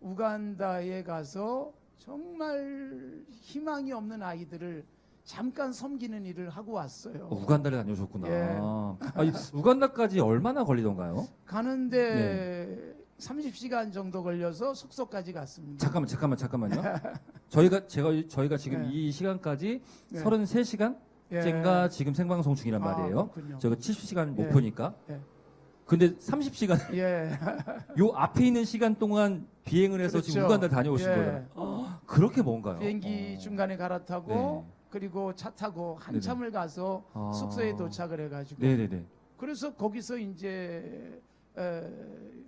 우간다에 가서 정말 희망이 없는 아이들을 잠깐 섬기는 일을 하고 왔어요. 우간다를 다녀오셨구나. 예. 아니, 우간다까지 얼마나 걸리던가요? 가는데 30시간 정도 걸려서 숙소까지 갔습니다. 잠깐만요. 저희가 지금 네. 이 시간까지 네. 33시간 예. cen가 지금 생방송 중이란 아, 말이에요. 그렇군요. 저희가 70시간 예. 목표니까. 예. 근데 30시간 예. 요 앞에 있는 시간 동안 비행을 해서 지금 그렇죠. 우간다를 다녀오신 예. 거예요. 그렇게 뭔가요? 비행기 중간에 갈아타고 네. 그리고 차 타고 한참을 가서 아. 숙소에 도착을 해가지고 네네네. 그래서 거기서 이제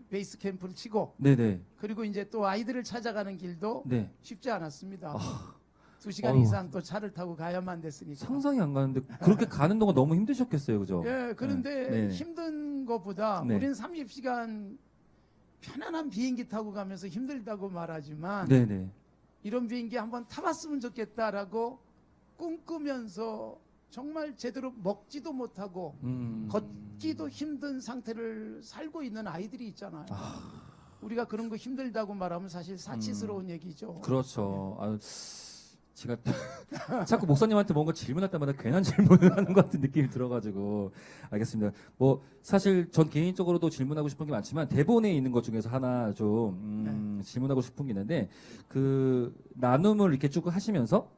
베이스 캠프를 치고 네네. 그리고 이제 또 아이들을 찾아가는 길도 네. 쉽지 않았습니다. 2시간 어휴. 이상 또 차를 타고 가야만 됐으니까. 상상이 안 가는데 그렇게 가는 동안 너무 힘드셨겠어요, 그죠? 예, 그런데 네. 힘든 것보다 네. 우리는 30시간 편안한 비행기 타고 가면서 힘들다고 말하지만 네네. 이런 비행기 한번 타봤으면 좋겠다라고 꿈꾸면서 정말 제대로 먹지도 못하고 걷기도 힘든 상태를 살고 있는 아이들이 있잖아요. 우리가 그런 거 힘들다고 말하면 사실 사치스러운 얘기죠. 그렇죠. 제가 자꾸 목사님한테 뭔가 질문할 때마다 괜한 질문을 하는 것 같은 느낌이 들어가지고 알겠습니다. 뭐 사실 전 개인적으로도 질문하고 싶은 게 많지만 대본에 있는 것 중에서 하나 좀 질문하고 싶은 게 있는데 그 나눔을 이렇게 쭉 하시면서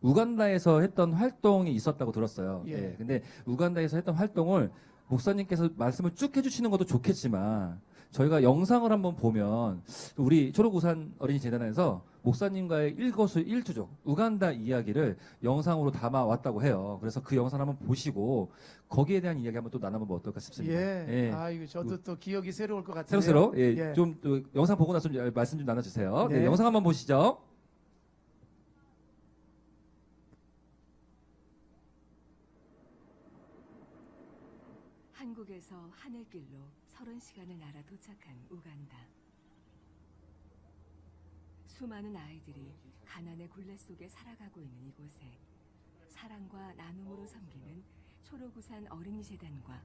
우간다에서 했던 활동이 있었다고 들었어요. 예. 예. 근데 우간다에서 했던 활동을 목사님께서 말씀을 쭉 해주시는 것도 좋겠지만 저희가 영상을 한번 보면 우리 초록우산 어린이재단에서 목사님과의 일거수일투족 우간다 이야기를 영상으로 담아왔다고 해요. 그래서 그 영상 한번 보시고 거기에 대한 이야기 한번 또 나눠보면 어떨까 싶습니다. 예. 아이고 저도 또 기억이 새로울 것 같아요. 새로 예. 좀 또 영상 보고 나서 좀 말씀 좀 나눠주세요. 네, 네. 영상 한번 보시죠. 한국에서 하늘길로 30시간을 날아 도착한 우간다. 수많은 아이들이 가난의 굴레 속에 살아가고 있는 이곳에 사랑과 나눔으로 섬기는 초록우산 어린이재단과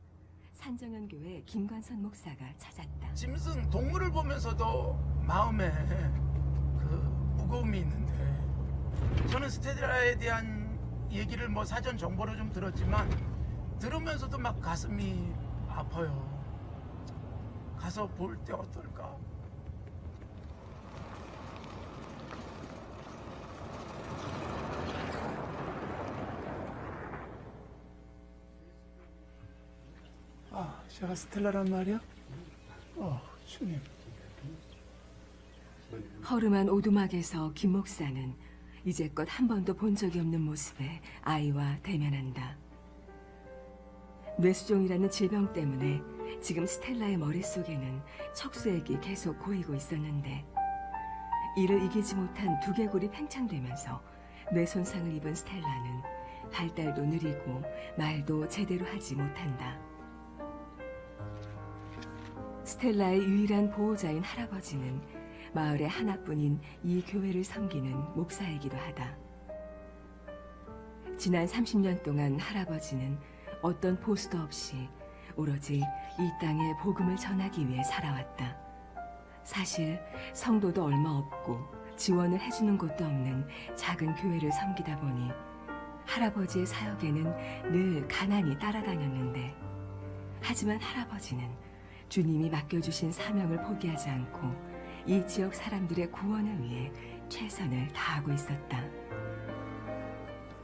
산정연교회 김관선 목사가 찾았다. 짐승 동물을 보면서도 마음에 그 무거움이 있는데 저는 스테라에 대한 얘기를 뭐 사전 정보로 좀 들었지만 들으면서도 막 가슴이 아파요. 가서 볼 때 어떨까? 제가 스텔라란 말이야? 주님. 허름한 오두막에서 김 목사는 이제껏 한 번도 본 적이 없는 모습의 아이와 대면한다. 뇌수종이라는 질병 때문에 지금 스텔라의 머릿속에는 척수액이 계속 고이고 있었는데 이를 이기지 못한 두개골이 팽창되면서 뇌 손상을 입은 스텔라는 발달도 느리고 말도 제대로 하지 못한다. 스텔라의 유일한 보호자인 할아버지는 마을의 하나뿐인 이 교회를 섬기는 목사이기도 하다. 지난 30년 동안 할아버지는 어떤 보수도 없이 오로지 이 땅에 복음을 전하기 위해 살아왔다. 사실 성도도 얼마 없고 지원을 해주는 곳도 없는 작은 교회를 섬기다 보니 할아버지의 사역에는 늘 가난이 따라다녔는데 하지만 할아버지는 주님이 맡겨주신 사명을 포기하지 않고 이 지역 사람들의 구원을 위해 최선을 다하고 있었다.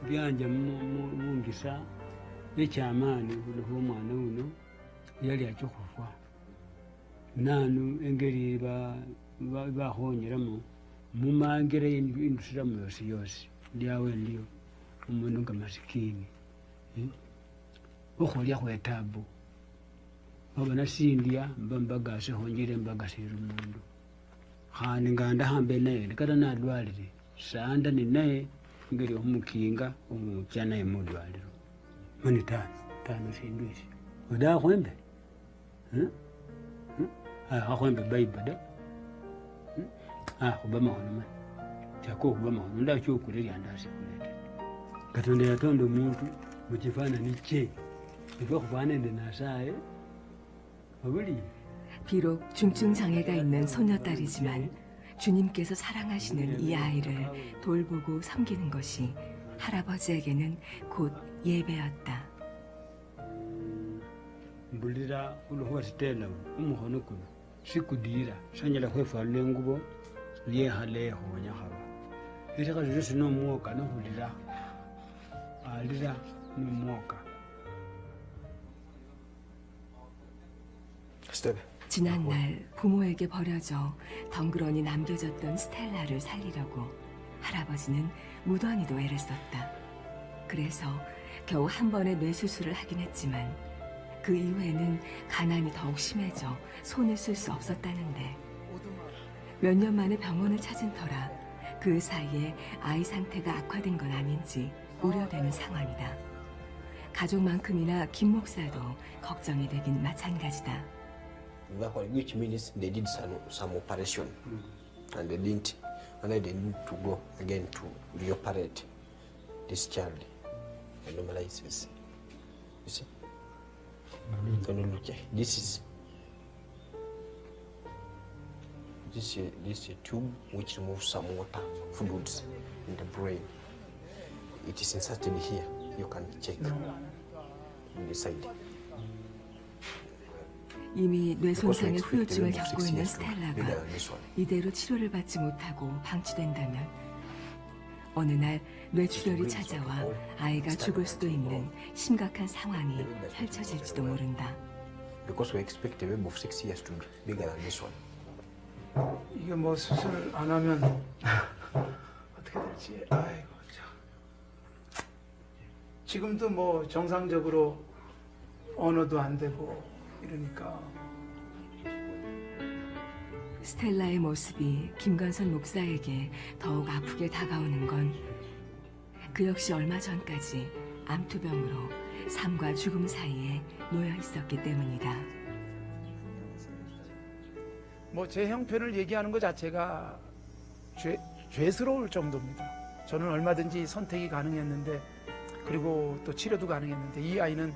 byanja mungisa ekyamaani buliho omwana uno yali akikufa nanu engeri bahonyeramu mumangire indusiramu yosi yosi lyawe lyo omuntu nga masikini okhulya khwetabu baba nasindya mba mbagase honjire mbagasire omundu khandi nganda hambe naye kata nadwalire sanda ni naye ngeri omukinga omukya naye mudwaliro mani tano sindu esi oda akhwembe akhwembe baibada khuba mahono mani tyako okhuba mahono ndakyokule lyandasikulete katonda yatonda omuntu mukifanani kye ife khufana nende nasaye obuli 비록 중증 장애가 있는 소녀딸이지만 주님께서 사랑하시는 이 아이를 돌보고 섬기는 것이 할아버지에게는 곧 예배였다. mbulira uluhuwa sitela umuhono kuno sikudira sanyala khwefalula engubo lyehaleho wanyakhaba itika ziro sinomwoka nohulira alira nomwoka. 지난날 부모에게 버려져 덩그러니 남겨졌던 스텔라를 살리려고 할아버지는 무던히도 애를 썼다. 그래서 겨우 한 번의 뇌수술을 하긴 했지만 그 이후에는 가난이 더욱 심해져 손을 쓸 수 없었다는데 몇 년 만에 병원을 찾은 터라 그 사이에 아이 상태가 악화된 건 아닌지 우려되는 상황이다. 가족만큼이나 김 목사도 걱정이 되긴 마찬가지다. Which means they did some operation and they didn't, and they need to go again to reoperate this child and normalize this. You see? Can you look here? This is a tube which removes some water fluids in the brain. It is inserted here. You can check on the side. 이미 뇌손상의 후유증을 겪고 있는 스텔라가 이대로 치료를 받지 못하고 방치된다면 어느 날 뇌출혈이 찾아와 아이가 죽을 수도 있는 심각한 상황이 펼쳐질지도 모른다. Because we expect a web of 6 years to be bigger than this one. 이게 뭐 수술 안 하면 어떻게 될지. 아이고 참. 지금도 뭐 정상적으로 언어도 안 되고 이러니까. 스텔라의 모습이 김관선 목사에게 더욱 아프게 다가오는 건 그 역시 얼마 전까지 암투병으로 삶과 죽음 사이에 놓여 있었기 때문이다. 뭐 제 형편을 얘기하는 것 자체가 죄스러울 정도입니다. 저는 얼마든지 선택이 가능했는데 그리고 또 치료도 가능했는데 이 아이는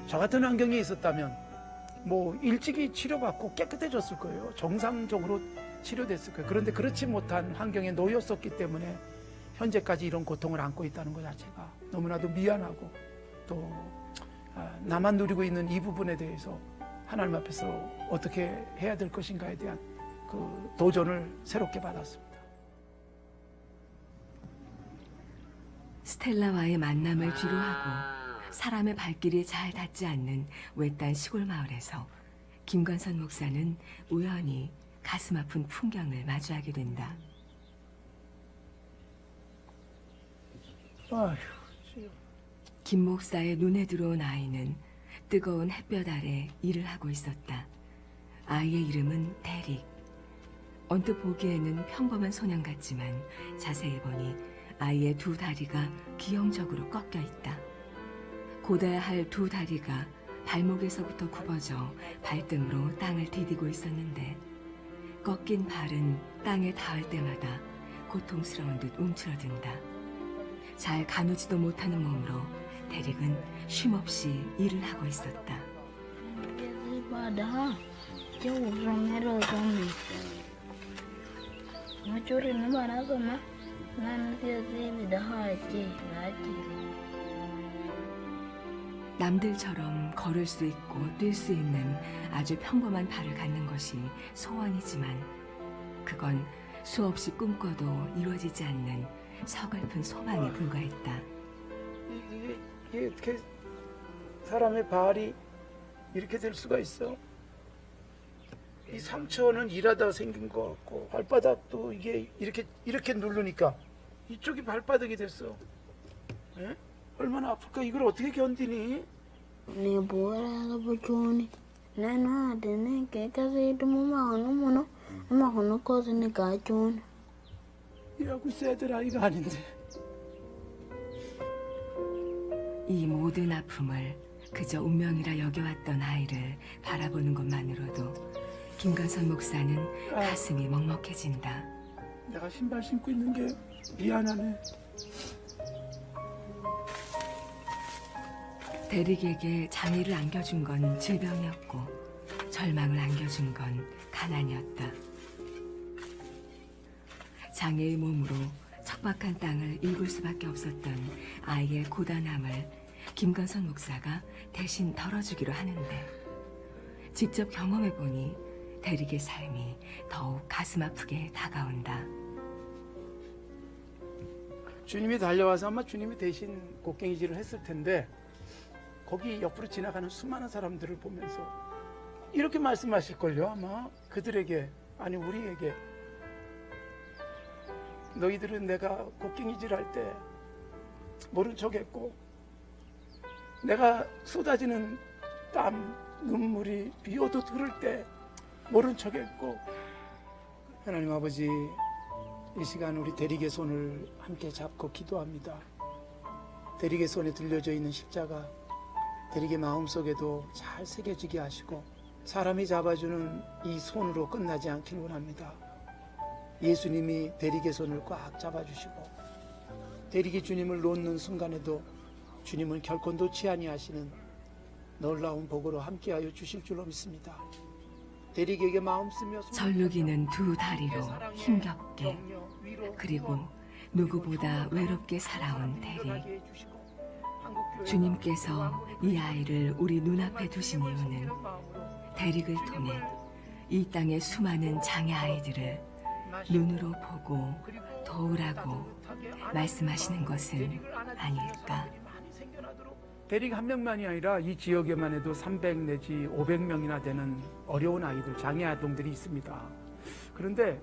저 같은 환경에 있었다면 뭐 일찍이 치료받고 깨끗해졌을 거예요. 정상적으로 치료됐을 거예요. 그런데 그렇지 못한 환경에 놓였었기 때문에 현재까지 이런 고통을 안고 있다는 것 자체가 너무나도 미안하고 또 나만 누리고 있는 이 부분에 대해서 하나님 앞에서 어떻게 해야 될 것인가에 대한 그 도전을 새롭게 받았습니다. 스텔라와의 만남을 뒤로하고 사람의 발길이 잘 닿지 않는 외딴 시골 마을에서 김관선 목사는 우연히 가슴 아픈 풍경을 마주하게 된다. 아휴, 김 목사의 눈에 들어온 아이는 뜨거운 햇볕 아래 일을 하고 있었다. 아이의 이름은 대릭. 언뜻 보기에는 평범한 소년 같지만 자세히 보니 아이의 두 다리가 기형적으로 꺾여 있다. 곧아야 할 두 다리가 발목에서부터 굽어져 발등으로 땅을 디디고 있었는데 꺾인 발은 땅에 닿을 때마다 고통스러운 듯 움츠러든다. 잘 가누지도 못하는 몸으로 대릭은 쉼없이 일을 하고 있었다. 남들처럼 걸을 수 있고 뛸 수 있는 아주 평범한 발을 갖는 것이 소원이지만 그건 수없이 꿈꿔도 이루어지지 않는 서글픈 소망에 불과했다. 이게 어떻게 사람의 발이 이렇게 될 수가 있어? 이 상처는 일하다 생긴 것 같고 발바닥도 이게 이렇게 누르니까 이쪽이 발바닥이 됐어. 에? 얼마나 아플까? 이걸 어떻게 견디니? Ni bora bujuni nana dene ke kasi dumuma onu mono ma kono kozi ni gajun 이라고 있어야 될 아이가 아닌데. 이 모든 아픔을 그저 운명이라 여겨왔던 아이를 바라보는 것만으로도 김관선 목사는 가슴이 먹먹해진다. 내가 신발 신고 있는 게 미안하네. 대릭에게 장애를 안겨준 건 질병이었고 절망을 안겨준 건 가난이었다. 장애의 몸으로 척박한 땅을 일굴 수밖에 없었던 아이의 고단함을 김건선 목사가 대신 덜어주기로 하는데, 직접 경험해보니 대릭의 삶이 더욱 가슴 아프게 다가온다. 주님이 달려와서 아마 주님이 대신 곡괭이질을 했을 텐데, 거기 옆으로 지나가는 수많은 사람들을 보면서 이렇게 말씀하실걸요. 아마 그들에게, 아니 우리에게, 너희들은 내가 곡괭이질할 때 모른 척했고, 내가 쏟아지는 땀, 눈물이 비오도 흐를 때 모른 척했고. 하나님 아버지, 이 시간 우리 대릭의 손을 함께 잡고 기도합니다. 대릭의 손에 들려져 있는 십자가, 대릭의 마음속에도 잘 새겨지게 하시고, 사람이 잡아주는 이 손으로 끝나지 않길 원합니다. 예수님이 대릭의 손을 꽉 잡아주시고, 대릭이 주님을 놓는 순간에도 주님은 결코 놓지 아니하시는 놀라운 복으로 함께하여 주실 줄로 믿습니다. 대릭에게 마음 쓰며 절룩이는 두 다리로 힘겹게, 그리고 누구보다 외롭게 살아온 대릭. 주님께서 이 아이를 우리 눈앞에 두신 이유는 대릭을 통해 이 땅의 수많은 장애 아이들을 눈으로 보고 도우라고 말씀하시는 것은 아닐까. 대릭 한 명만이 아니라 이 지역에만 해도 300 내지 500명이나 되는 어려운 아이들, 장애 아동들이 있습니다. 그런데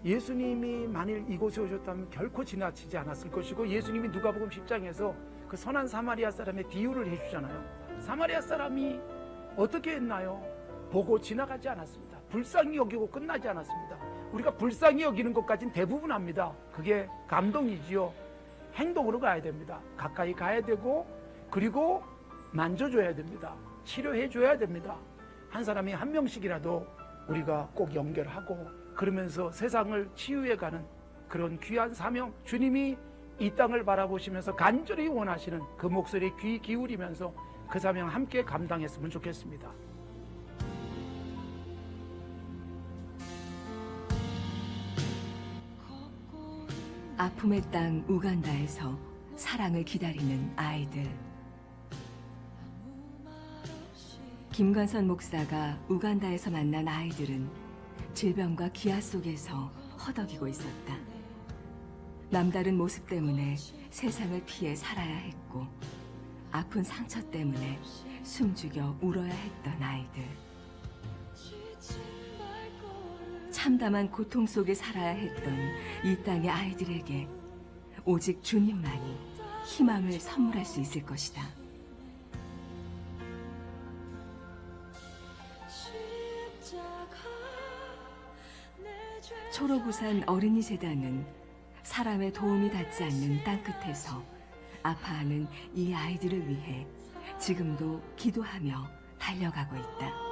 예수님이 만일 이곳에 오셨다면 결코 지나치지 않았을 것이고, 예수님이 누가복음 10장에서 그 선한 사마리아 사람의 비유를 해주잖아요. 사마리아 사람이 어떻게 했나요? 보고 지나가지 않았습니다. 불쌍히 여기고 끝나지 않았습니다. 우리가 불쌍히 여기는 것까지는 대부분 합니다. 그게 감동이지요. 행동으로 가야 됩니다. 가까이 가야 되고, 그리고 만져줘야 됩니다. 치료해줘야 됩니다. 한 사람이 한 명씩이라도 우리가 꼭 연결하고, 그러면서 세상을 치유해가는 그런 귀한 사명, 주님이 이 땅을 바라보시면서 간절히 원하시는 그 목소리에 귀 기울이면서 그 사명 함께 감당했으면 좋겠습니다. 아픔의 땅 우간다에서 사랑을 기다리는 아이들. 김관선 목사가 우간다에서 만난 아이들은 질병과 기아 속에서 허덕이고 있었다. 남다른 모습 때문에 세상을 피해 살아야 했고, 아픈 상처 때문에 숨죽여 울어야 했던 아이들. 참담한 고통 속에 살아야 했던 이 땅의 아이들에게 오직 주님만이 희망을 선물할 수 있을 것이다. 초록우산 어린이 재단은 사람의 도움이 닿지 않는 땅끝에서 아파하는 이 아이들을 위해 지금도 기도하며 달려가고 있다.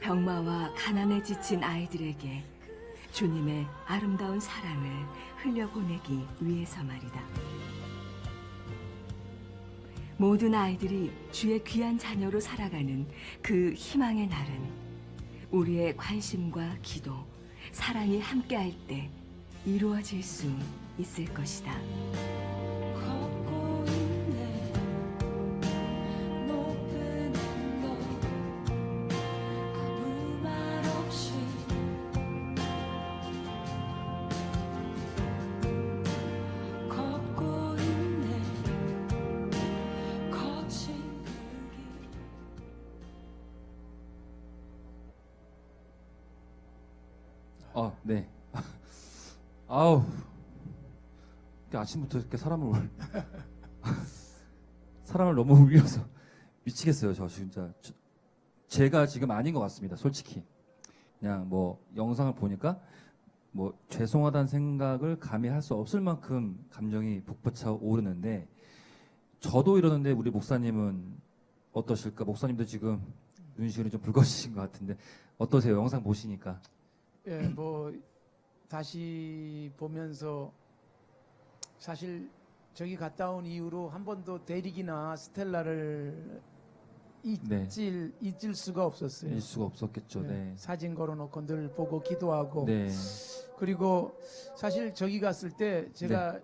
병마와 가난에 지친 아이들에게 주님의 아름다운 사랑을 흘려보내기 위해서 말이다. 모든 아이들이 주의 귀한 자녀로 살아가는 그 희망의 날은 우리의 관심과 기도, 사랑이 함께할 때 이루어질 수 있을 것이다. 네. 아우, 아침부터 이렇게 사람을 너무 울려서 미치겠어요. 저 진짜 제가 지금 아닌 것 같습니다. 솔직히 그냥 뭐 영상을 보니까 뭐 죄송하다는 생각을 감히 할 수 없을 만큼 감정이 북받쳐 오르는데, 저도 이러는데 우리 목사님은 어떠실까? 목사님도 지금 눈시울이 좀 붉어지신 것 같은데 어떠세요? 영상 보시니까? 예, 뭐 다시 보면서 사실 저기 갔다 온 이후로 한 번도 대릭이나 스텔라를 네. 잊을 수가 없었어요. 일 수가 없었겠죠. 네. 사진 걸어놓고 늘 보고 기도하고 네. 그리고 사실 저기 갔을 때 제가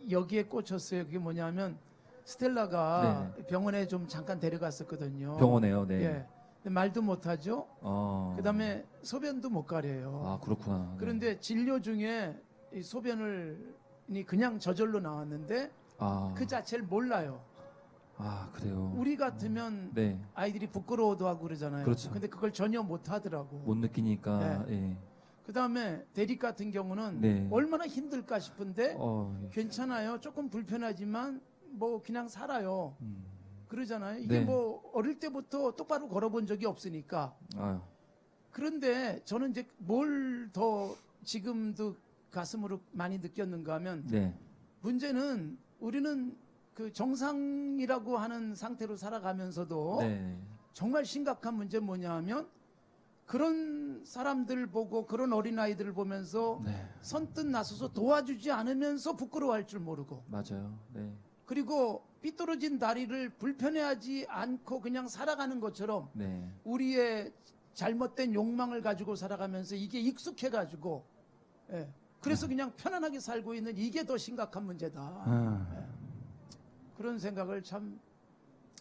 여기에 꽂혔어요. 그게 뭐냐면 스텔라가 병원에 좀 잠깐 데려갔었거든요. 병원에요. 네. 예. 근데 말도 못하죠. 그다음에 소변도 못 가려요. 아, 그렇구나. 네. 그런데 진료 중에 이 소변을 그냥 저절로 나왔는데 그 자체를 몰라요. 아, 그래요. 우리 같으면 네. 아이들이 부끄러워도 하고 그러잖아요. 그렇죠. 근데 그걸 전혀 못 하더라고. 못 느끼니까. 예. 그다음에 대릭 같은 경우는 네. 얼마나 힘들까 싶은데 예. 괜찮아요. 조금 불편하지만 뭐 그냥 살아요. 음. 그러잖아요. 이게 네. 뭐 어릴 때부터 똑바로 걸어본 적이 없으니까. 아유. 그런데 저는 이제 뭘 더 지금도 가슴으로 많이 느꼈는가 하면 네. 문제는 우리는 그 정상이라고 하는 상태로 살아가면서도 네. 정말 심각한 문제는 뭐냐 하면 그런 사람들 보고 그런 어린아이들을 보면서 네. 선뜻 나서서 도와주지 않으면서 부끄러워할 줄 모르고 맞아요. 네. 그리고 삐뚤어진 다리를 불편해하지 않고 그냥 살아가는 것처럼 네. 우리의 잘못된 욕망을 가지고 살아가면서 이게 익숙해가지고 그래서 그냥 편안하게 살고 있는 이게 더 심각한 문제다. 그런 생각을 참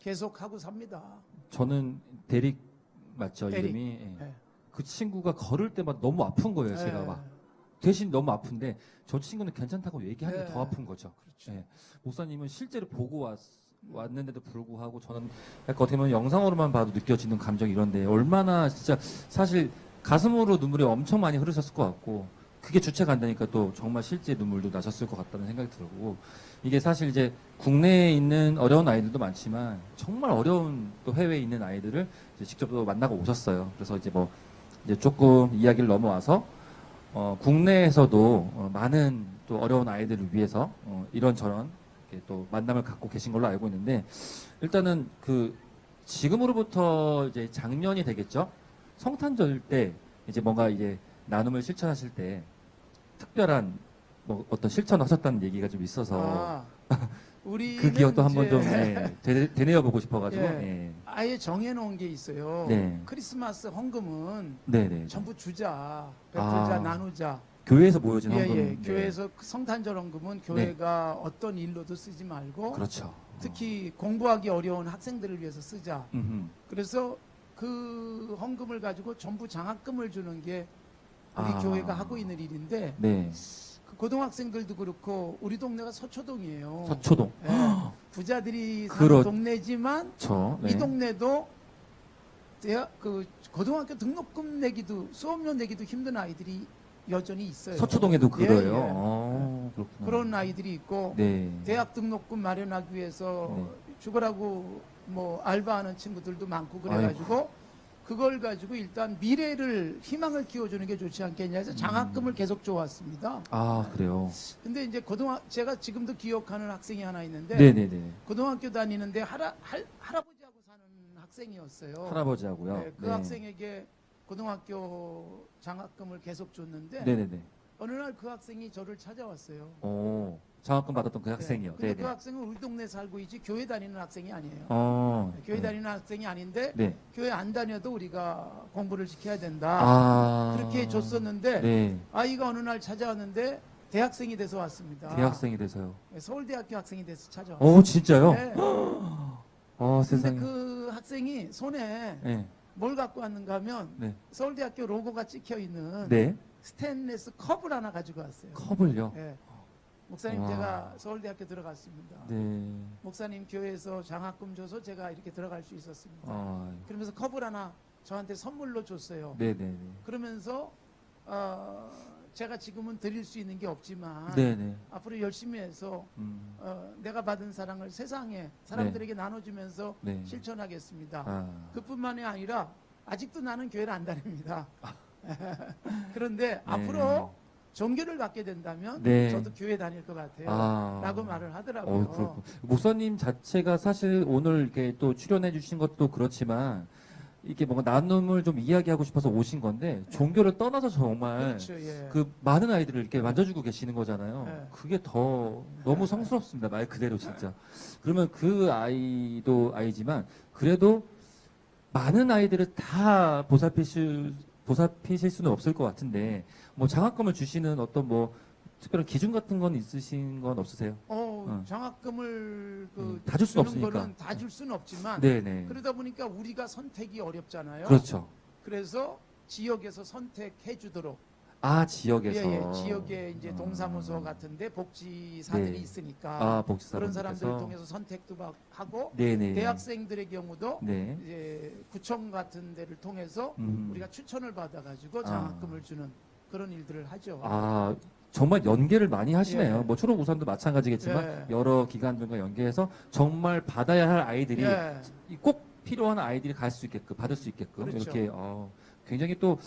계속 하고 삽니다. 저는 대릭 맞죠? 대릭. 이름이. 예. 예. 그 친구가 걸을 때마다 너무 아픈 거예요. 제가 막. 대신 너무 아픈데 저 친구는 괜찮다고 얘기하니까 더 아픈 거죠. 그렇죠. 예. 목사님은 실제로 보고 왔는데도 불구하고 저는 약간 어떻게 보면 영상으로만 봐도 느껴지는 감정이 이런데 얼마나 진짜 사실 가슴으로 눈물이 엄청 많이 흐르셨을 것 같고 그게 주체가 안 되니까 또 정말 실제 눈물도 나셨을 것 같다는 생각이 들고 이게 사실 이제 국내에 있는 어려운 아이들도 많지만 정말 어려운 또 해외에 있는 아이들을 이제 직접 또 만나고 오셨어요. 그래서 이제 뭐 이제 조금 이야기를 넘어와서 국내에서도 많은 또 어려운 아이들을 위해서 이런저런 이렇게 또 만남을 갖고 계신 걸로 알고 있는데 일단은 그 지금으로부터 이제 작년이 되겠죠. 성탄절 때 이제 뭔가 이제 나눔을 실천하실 때 특별한 뭐 어떤 실천하셨다는 얘기가 좀 있어서 우리 그 기억도 한번 좀 되뇌어 보고 싶어가지고 아예 정해놓은 게 있어요. 네. 크리스마스 헌금은 네네 전부 주자, 베풀자, 나누자. 교회에서 모여진 헌금 예. 교회에서 성탄절 헌금은 교회가 어떤 일로도 쓰지 말고 그렇죠. 특히 공부하기 어려운 학생들을 위해서 쓰자. 그래서 그 헌금을 가지고 전부 장학금을 주는 게 우리 교회가 하고 있는 일인데 네. 그 고등학생들도 그렇고 우리 동네가 서초동이에요. 서초동. 예. 부자들이 사는 동네지만 네. 이 동네도 그 고등학교 등록금 내기도 수업료 내기도 힘든 아이들이 여전히 있어요. 서초동에도 그래요. 그렇구나. 그런 아이들이 있고 대학 등록금 마련하기 위해서 죽으라고 뭐 알바하는 친구들도 많고 그래가지고 그걸 가지고 일단 미래를 희망을 키워주는 게 좋지 않겠냐 해서 장학금을 계속 줘왔습니다. 아 그래요. 근데 이제 제가 지금도 기억하는 학생이 하나 있는데 네네네. 고등학교 다니는데 할아버지하고 사는 학생이었어요. 할아버지하고요. 네, 그 학생에게 고등학교 장학금을 계속 줬는데 네네네. 어느 날 그 학생이 저를 찾아왔어요. 오, 장학금 받았던 그 학생이요. 근데 그 학생은 우리 동네 살고 있지 교회 다니는 학생이 아니에요. 교회 다니는 학생이 아닌데 교회 안 다녀도 우리가 공부를 시켜야 된다. 그렇게 줬었는데 아이가 어느 날 찾아왔는데 대학생이 돼서 왔습니다. 대학생이 돼서요. 서울대학교 학생이 돼서 찾아왔어요. 진짜요? 네. 세상에. 근데 그 학생이 손에 뭘 갖고 왔는가 하면 서울대학교 로고가 찍혀 있는 스테인리스 컵을 하나 가지고 왔어요. 컵을요? 네. 목사님 제가 서울대학교 들어갔습니다. 목사님 교회에서 장학금 줘서 제가 이렇게 들어갈 수 있었습니다. 그러면서 컵을 하나 저한테 선물로 줬어요. 그러면서 제가 지금은 드릴 수 있는 게 없지만 앞으로 열심히 해서 내가 받은 사랑을 세상에 사람들에게 나눠주면서 실천하겠습니다. 그뿐만이 아니라 아직도 나는 교회를 안 다닙니다. 그런데 앞으로 종교를 갖게 된다면 저도 교회 다닐 것 같아요. 라고 말을 하더라고요. 목사님 자체가 사실 오늘 이렇게 또 출연해 주신 것도 그렇지만 이게 뭔가 나눔을 좀 이야기하고 싶어서 오신 건데 종교를 떠나서 정말 그렇죠. 예. 그 많은 아이들을 이렇게 만져주고 계시는 거잖아요. 네. 그게 더 너무 성스럽습니다. 말 그대로 진짜. 그러면 그 아이도 아이지만 그래도 많은 아이들을 다 보살피실 수는 없을 것 같은데 뭐 장학금을 주시는 어떤 뭐 특별한 기준 같은 건 있으신 건 없으세요? 장학금을 다줄 수는 주는 없으니까. 거는 다 줄 수는 없지만 네네. 그러다 보니까 우리가 선택이 어렵잖아요. 그렇죠. 그래서 지역에서 선택해 주도록 아 지역에서. 예, 지역에 이제 동사무소 같은데 복지사들이 네. 있으니까 아 복지사 그런 사람들을 통해서 선택도 하고 네네. 대학생들의 경우도 네. 이제 구청 같은 데를 통해서 우리가 추천을 받아가지고 장학금을 주는 그런 일들을 하죠. 아 정말 연계를 많이 하시네요. 예. 뭐 초록우산도 마찬가지겠지만 예. 여러 기관들과 연계해서 정말 받아야 할 아이들이 예. 꼭 필요한 아이들이 갈 수 있게끔 받을 수 있게끔 그렇죠. 이렇게 굉장히 또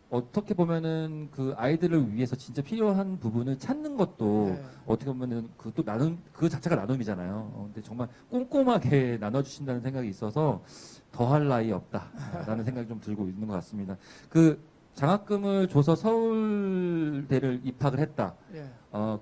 어떻게 보면은 그 아이들을 위해서 진짜 필요한 부분을 찾는 것도 예. 어떻게 보면은 그 또 나눔 그 자체가 나눔이잖아요. 근데 정말 꼼꼼하게 나눠주신다는 생각이 있어서 더할 나위 없다라는 생각이 좀 들고 있는 것 같습니다. 그 장학금을 줘서 서울대를 입학을 했다. 예.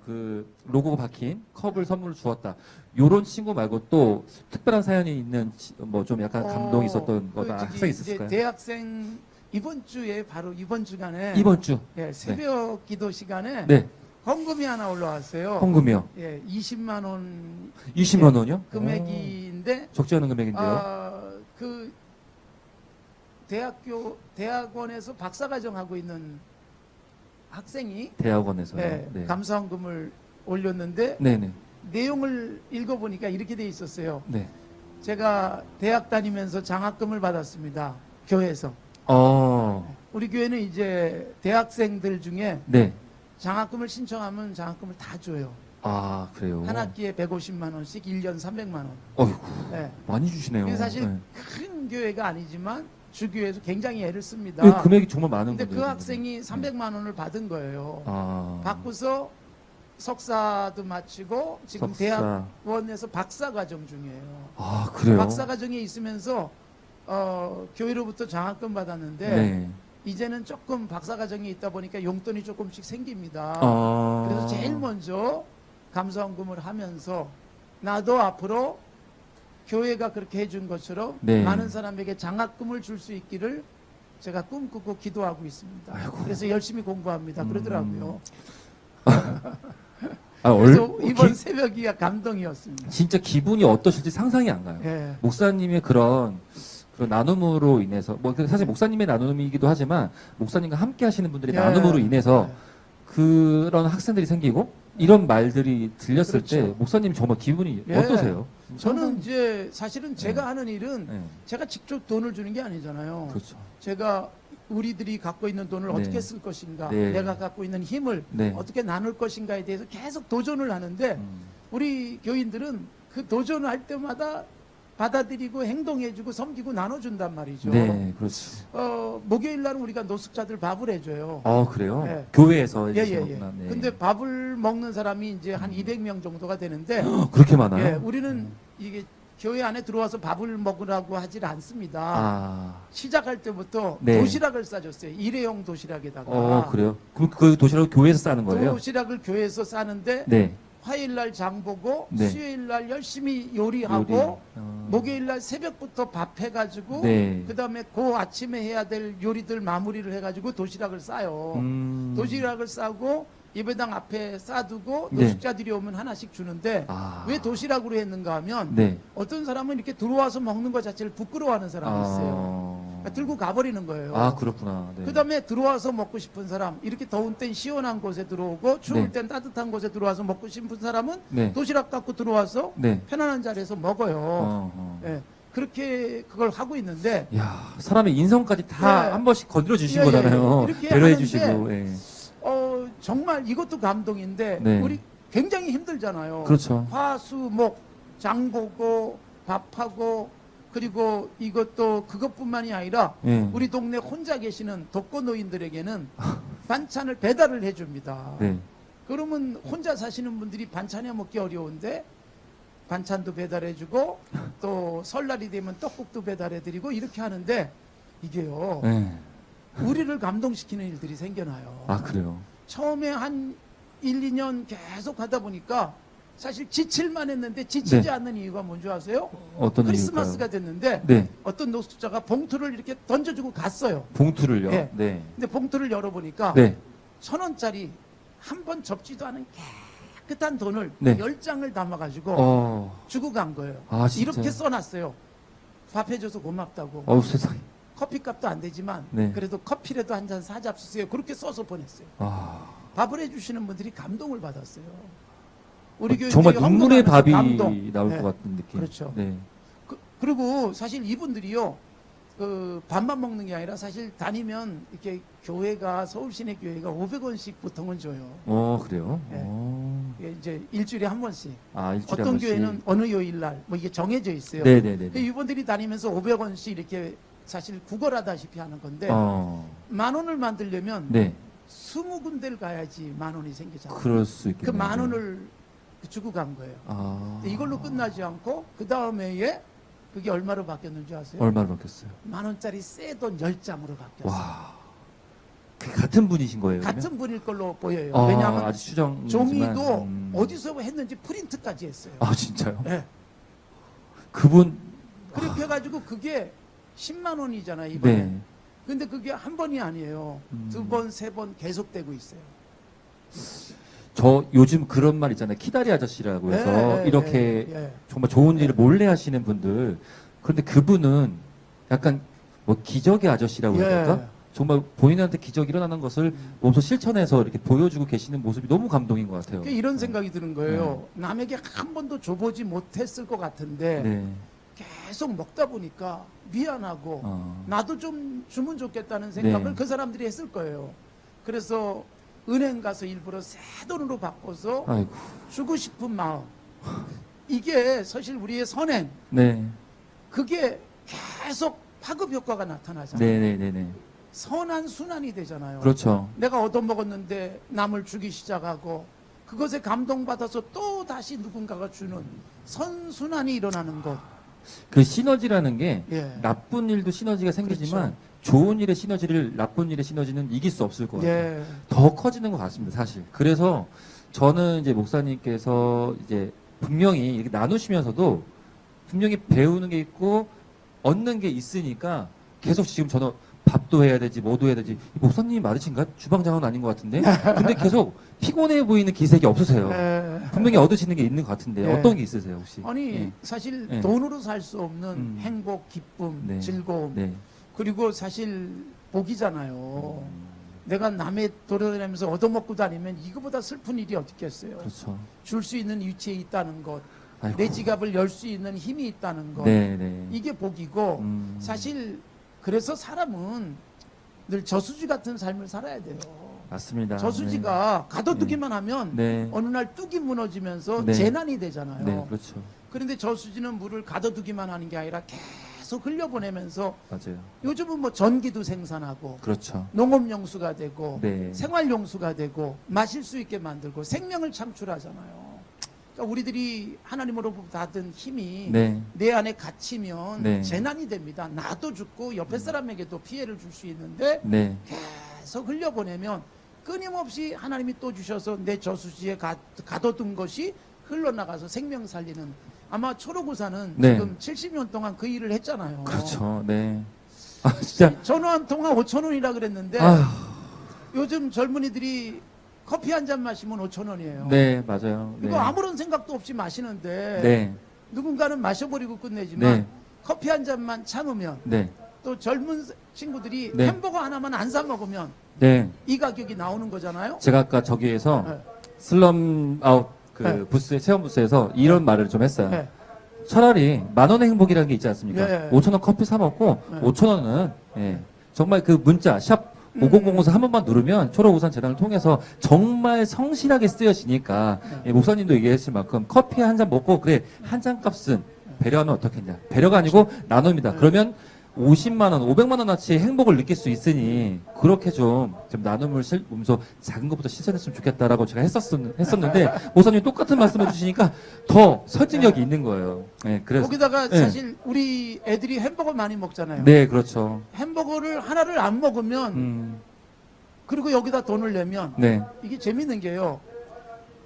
그 로고가 박힌 컵을 선물로 주었다. 요런 친구 말고 또 특별한 사연이 있는 뭐 좀 약간 감동이 있었던 거나 학생 있었을까요? 대학생 이번 주에 바로 이번 주간에 이번 주. 예, 새벽 기도 시간에 네. 헌금이 하나 올라왔어요. 헌금이요. 예, 20만 원 20만 원이요? 금액인데 적지 않은 금액인데요. 그 대학원에서 박사과정 하고 있는 학생이 대학원에서요. 예, 네. 감사헌금을 올렸는데 네네. 내용을 읽어보니까 이렇게 돼 있었어요. 네. 제가 대학 다니면서 장학금을 받았습니다. 교회에서. 우리 교회는 이제 대학생들 중에 네. 장학금을 신청하면 장학금을 다 줘요. 아 그래요. 한 학기에 150만 원씩 1년 300만 원. 어이구 네. 많이 주시네요. 이게 사실 네. 큰 교회가 아니지만 주교회에서 굉장히 애를 씁니다. 그 금액이 정말 많은 근데 건데. 그 학생이 300만 원을 받은 거예요. 아. 받고서 석사도 마치고 지금 석사. 대학원에서 박사 과정 중이에요. 아 그래요. 박사 과정에 있으면서 교회로부터 장학금 받았는데 네. 이제는 조금 박사 과정에 있다 보니까 용돈이 조금씩 생깁니다. 아. 그래서 제일 먼저 감사헌금을 하면서 나도 앞으로 교회가 그렇게 해준 것처럼 네. 많은 사람에게 장학금을 줄 수 있기를 제가 꿈꾸고 기도하고 있습니다. 아이고. 그래서 열심히 공부합니다. 그러더라고요. 그래서 그래서 이번 새벽이가 감동이었습니다. 진짜 기분이 어떠실지 상상이 안 가요. 예. 목사님의 그런 나눔으로 인해서 뭐 사실 목사님의 나눔이기도 하지만 목사님과 함께 하시는 분들의 예. 나눔으로 인해서 예. 그런 학생들이 생기고 이런 말들이 들렸을 그렇죠. 때 목사님 정말 기분이 예. 어떠세요? 저는 이제 사실은 제가 네. 하는 일은 네. 제가 직접 돈을 주는 게 아니잖아요. 그렇죠. 제가 우리들이 갖고 있는 돈을 네. 어떻게 쓸 것인가, 네. 내가 갖고 있는 힘을 네. 어떻게 나눌 것인가에 대해서 계속 도전을 하는데 우리 교인들은 그 도전을 할 때마다 받아들이고 행동해주고 섬기고 나눠준단 말이죠. 네, 그렇죠. 목요일 날은 우리가 노숙자들 밥을 해줘요. 그래요? 네. 교회에서 예, 예, 해주시는구나. 예. 네. 근데 밥을 먹는 사람이 이제 한 200명 정도가 되는데, 그렇게 많아요? 예, 우리는 이게 교회 안에 들어와서 밥을 먹으라고 하질 않습니다. 아, 시작할 때부터 네. 도시락을 싸줬어요. 일회용 도시락에다가. 그래요? 그럼 그 도시락을 교회에서 싸는 거예요? 도시락을 교회에서 싸는데 네. 화요일 날 장 보고 네. 수요일 날 열심히 요리하고 요리. 목요일 날 새벽부터 밥 해가지고 네. 그다음에 그 아침에 해야 될 요리들 마무리를 해가지고 도시락을 싸요. 도시락을 싸고 예배당 앞에 싸두고 네. 노숙자들이 오면 하나씩 주는데 왜 도시락으로 했는가 하면 네. 어떤 사람은 이렇게 들어와서 먹는 것 자체를 부끄러워하는 사람이 있어요. 그러니까 들고 가버리는 거예요. 그렇구나. 네. 그 다음에 들어와서 먹고 싶은 사람, 이렇게 더운 땐 시원한 곳에 들어오고 추울 네. 땐 따뜻한 곳에 들어와서 먹고 싶은 사람은 네. 도시락 갖고 들어와서 네. 편안한 자리에서 먹어요. 예, 그렇게 그걸 하고 있는데 야, 사람의 인성까지 다 예. 한 번씩 건드려 주신 예, 예, 거잖아요. 예. 이렇게 배려해 하는데 주시고. 예. 정말 이것도 감동인데 네. 우리 굉장히 힘들잖아요. 그렇죠. 화수목 장 보고 밥하고 그리고 이것도 그것뿐만이 아니라 예. 우리 동네 혼자 계시는 독거노인들에게는 반찬을 배달을 해줍니다. 네. 그러면 혼자 사시는 분들이 반찬이 먹기 어려운데 반찬도 배달해주고 또 설날이 되면 떡국도 배달해드리고 이렇게 하는데 이게요. 네. 우리를 감동시키는 일들이 생겨나요. 아, 그래요. 처음에 한 1, 2년 계속 하다 보니까 사실 지칠만 했는데 지치지 네. 않는 이유가 뭔지 아세요? 어떤 크리스마스가 이유일까요? 됐는데 네. 어떤 노숙자가 봉투를 이렇게 던져주고 갔어요. 봉투를요? 네. 네. 근데 봉투를 열어보니까 네. 1,000원짜리 한 번 접지도 않은 깨끗한 돈을 네. 10장을 담아가지고 어. 주고 간 거예요. 아, 진짜요? 이렇게 써놨어요. 밥 해줘서 고맙다고. 세상에. 커피값도 안 되지만 네. 그래도 커피라도 한 잔 사잡수세요. 그렇게 써서 보냈어요. 아. 밥을 해주시는 분들이 감동을 받았어요. 우리 교인들이 정말 눈물의 헌금하면서 밥이 감동. 나올 네. 것 같은 느낌. 그렇죠. 네. 그리고 사실 이분들이요, 그 밥만 먹는 게 아니라 사실 다니면 이렇게 교회가 서울시내 교회가 500원씩 보통은 줘요. 그래요? 네. 어. 이게 이제 일주일에 한 번씩. 아, 일주일에 어떤 한 번씩. 교회는 어느 요일 날 뭐 이게 정해져 있어요. 네네네. 근데 이분들이 다니면서 500원씩 이렇게 사실 구걸하다시피 하는 건데 어. 10,000원을 만들려면 네. 20군데를 가야지 10,000원이 생기잖아요. 그럴 수 그 있겠네요. 10,000원을 주고 간 거예요. 아. 근데 이걸로 끝나지 않고 그 다음에 그게 얼마로 바뀌었는지 아세요? 얼마로 바뀌었어요? 10,000원짜리 새 돈 10장으로 바뀌었어요. 와. 그 같은 분이신 거예요? 그러면? 같은 분일 걸로 보여요. 아, 왜냐하면 아직 추정. 종이도 어디서 했는지 프린트까지 했어요. 아, 진짜요? 네. 그분. 그렇게 해가지고 그게 10만 원이잖아요, 이번에. 네. 근데 그게 한 번이 아니에요. 두 번, 세 번 계속되고 있어요. 저 요즘 그런 말 있잖아요. 키다리 아저씨라고 해서 예, 이렇게 예, 예. 정말 좋은 일을 몰래 하시는 분들. 그런데 그분은 약간 뭐 기적의 아저씨라고 해야 될까? 예. 정말 본인한테 기적이 일어나는 것을 몸소 실천해서 이렇게 보여주고 계시는 모습이 너무 감동인 것 같아요. 그러니까 이런 생각이 드는 거예요. 남에게 한 번도 줘보지 못했을 것 같은데 네. 계속 먹다 보니까 미안하고 나도 좀 주면 좋겠다는 생각을 네. 그 사람들이 했을 거예요. 그래서 은행 가서 일부러 새 돈으로 바꿔서 아이고. 주고 싶은 마음. 이게 사실 우리의 선행. 네. 그게 계속 파급 효과가 나타나잖아요. 네네네네. 선한 순환이 되잖아요. 그렇죠. 내가 얻어먹었는데 남을 주기 시작하고 그것에 감동받아서 또 다시 누군가가 주는 선순환이 일어나는 것. 그 시너지라는 게 예. 나쁜 일도 시너지가 생기지만 그렇죠. 좋은 일의 시너지를 나쁜 일의 시너지는 이길 수 없을 것 같아요. 예. 더 커지는 것 같습니다, 사실. 그래서 저는 이제 목사님께서 이제 분명히 이렇게 나누시면서도 분명히 배우는 게 있고 얻는 게 있으니까 계속 지금 저는 밥도 해야 되지, 뭐도 해야 되지. 목사님이 맞으신가? 주방장은 아닌 것 같은데. 근데 계속 피곤해 보이는 기색이 없으세요. 예. 분명히 얻으시는 게 있는 것 같은데 예. 어떤 게 있으세요, 혹시? 아니 예. 사실 예. 돈으로 살 수 없는 음. 행복, 기쁨, 네. 즐거움 네. 그리고 사실 복이잖아요. 내가 남의 돌아다니면서 얻어먹고 다니면 이거보다 슬픈 일이 어디 있겠어요. 그렇죠. 줄 수 있는 위치에 있다는 것, 아이고. 내 지갑을 열 수 있는 힘이 있다는 것, 네, 네. 이게 복이고 음. 사실 그래서 사람은 늘 저수지 같은 삶을 살아야 돼요. 맞습니다. 저수지가 가둬두기만 하면 네. 어느 날 뚝이 무너지면서 네. 재난이 되잖아요. 네, 그렇죠. 그런데 저수지는 물을 가둬두기만 하는 게 아니라 계속 흘려보내면서 맞아요. 요즘은 뭐 전기도 생산하고 그렇죠. 농업용수가 되고 네. 생활용수가 되고 마실 수 있게 만들고 생명을 창출하잖아요. 그러니까 우리들이 하나님으로부터 받은 힘이 네. 내 안에 갇히면 네. 재난이 됩니다. 나도 죽고 옆에 사람에게도 피해를 줄 수 있는데 네. 계속 흘려보내면 끊임없이 하나님이 또 주셔서 내 저수지에 가둬둔 것이 흘러나가서 생명 살리는 아마 초록우사는 네. 지금 70년 동안 그 일을 했잖아요. 그렇죠. 네. 아, 진짜. 전화 한 통화 5,000원이라 그랬는데 아휴. 요즘 젊은이들이 커피 한 잔 마시면 5,000원이에요. 네, 맞아요. 네. 이거 아무런 생각도 없이 마시는데 네. 누군가는 마셔버리고 끝내지만 네. 커피 한 잔만 참으면 네. 또 젊은 친구들이 네. 햄버거 하나만 안 사 먹으면 네. 이 가격이 나오는 거잖아요. 제가 아까 저기에서 네. 슬럼 아웃 그 네. 부스에 체험 부스에서 이런 말을 좀 했어요. 네. 차라리 10,000원의 행복이라는 게 있지 않습니까? 네. 5,000원 커피 사 먹고 네. 5,000원은 예. 정말 그 문자 샵 5004 한 번만 누르면 초록우산 재단을 통해서 정말 성실하게 쓰여지니까 예, 목사님도 얘기했을 만큼 커피 한 잔 먹고 그래 한 잔 값은 배려하면 어떻겠냐 배려가 아니고 나눔이다. 그러면 50만 원, 500만 원어치 행복을 느낄 수 있으니 그렇게 좀 나눔을 보면서 작은 것부터 실천했으면 좋겠다라고 제가 했었는데 목사님 똑같은 말씀해 주시니까 더 설득력이 있는 거예요. 네, 그래서 거기다가 네. 사실 우리 애들이 햄버거 많이 먹잖아요. 네, 그렇죠. 햄버거를 하나를 안 먹으면 그리고 여기다 돈을 내면 네, 이게 재밌는 게요.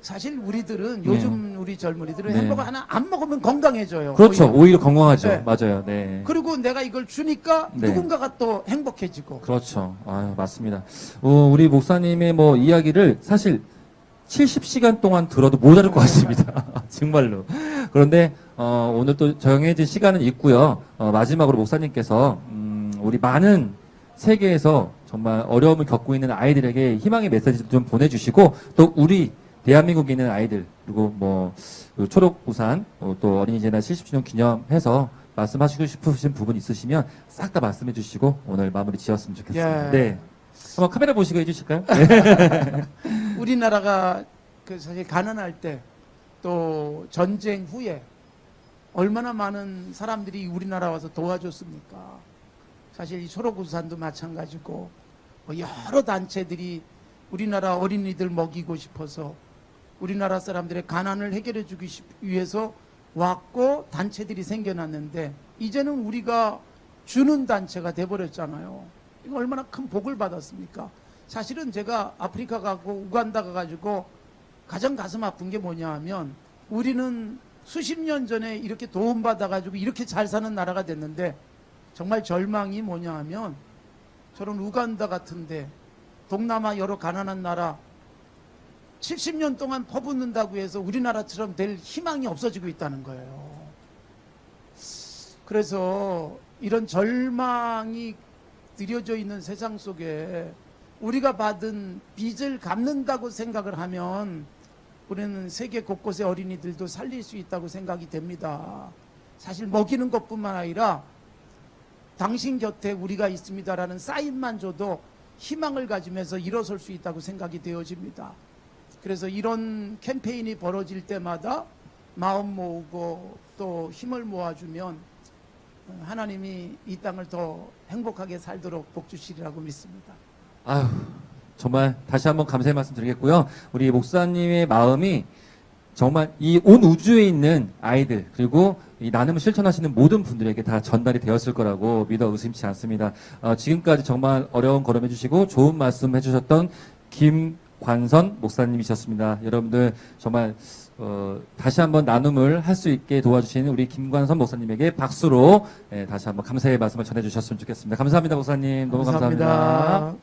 사실 우리들은 요즘 우리 젊은이들은 네. 햄버거 하나 안 먹으면 건강해져요. 그렇죠. 오히려. 오히려 건강하죠. 네. 맞아요. 네. 그리고 내가 이걸 주니까 네. 누군가가 또 행복해지고. 그렇죠. 아유, 맞습니다. 우리 목사님의 뭐 이야기를 사실 70시간 동안 들어도 모자랄 것 같습니다. 정말로. 그런데, 오늘 또 정해진 시간은 있고요. 마지막으로 목사님께서, 우리 많은 세계에서 정말 어려움을 겪고 있는 아이들에게 희망의 메시지도 좀 보내주시고, 또 우리 대한민국에 있는 아이들, 그리고 뭐, 그 초록우산, 또 어린이재단 70주년 기념해서 말씀하시고 싶으신 부분 있으시면 싹 다 말씀해 주시고 오늘 마무리 지었으면 좋겠습니다. 예. 네. 한번 카메라 보시고 해주실까요? 네. 우리나라가 그 사실 가난할 때 또 전쟁 후에 얼마나 많은 사람들이 우리나라 와서 도와줬습니까? 사실 이 초록우산도 마찬가지고 뭐 여러 단체들이 우리나라 어린이들 먹이고 싶어서 우리나라 사람들의 가난을 해결해 주기 위해서 왔고 단체들이 생겨났는데 이제는 우리가 주는 단체가 돼버렸잖아요. 이거 얼마나 큰 복을 받았습니까? 사실은 제가 아프리카 가고 우간다 가가지고 가장 가슴 아픈 게 뭐냐 하면 우리는 수십 년 전에 이렇게 도움받아가지고 이렇게 잘 사는 나라가 됐는데 정말 절망이 뭐냐 하면 저런 우간다 같은데 동남아 여러 가난한 나라 70년 동안 퍼붓는다고 해서 우리나라처럼 될 희망이 없어지고 있다는 거예요. 그래서 이런 절망이 들여져 있는 세상 속에 우리가 받은 빚을 갚는다고 생각을 하면 우리는 세계 곳곳의 어린이들도 살릴 수 있다고 생각이 됩니다. 사실 먹이는 것뿐만 아니라 당신 곁에 우리가 있습니다라는 사인만 줘도 희망을 가지면서 일어설 수 있다고 생각이 되어집니다. 그래서 이런 캠페인이 벌어질 때마다 마음 모으고 또 힘을 모아주면 하나님이 이 땅을 더 행복하게 살도록 복 주시리라고 믿습니다. 아유, 정말 다시 한번 감사의 말씀 드리겠고요. 우리 목사님의 마음이 정말 이 온 우주에 있는 아이들 그리고 이 나눔을 실천하시는 모든 분들에게 다 전달이 되었을 거라고 믿어 의심치 않습니다. 지금까지 정말 어려운 걸음 해주시고 좋은 말씀 해주셨던 김관선 목사님이셨습니다. 여러분들 정말 다시 한번 나눔을 할 수 있게 도와주시는 우리 김관선 목사님에게 박수로 다시 한번 감사의 말씀을 전해주셨으면 좋겠습니다. 감사합니다, 목사님. 너무 감사합니다.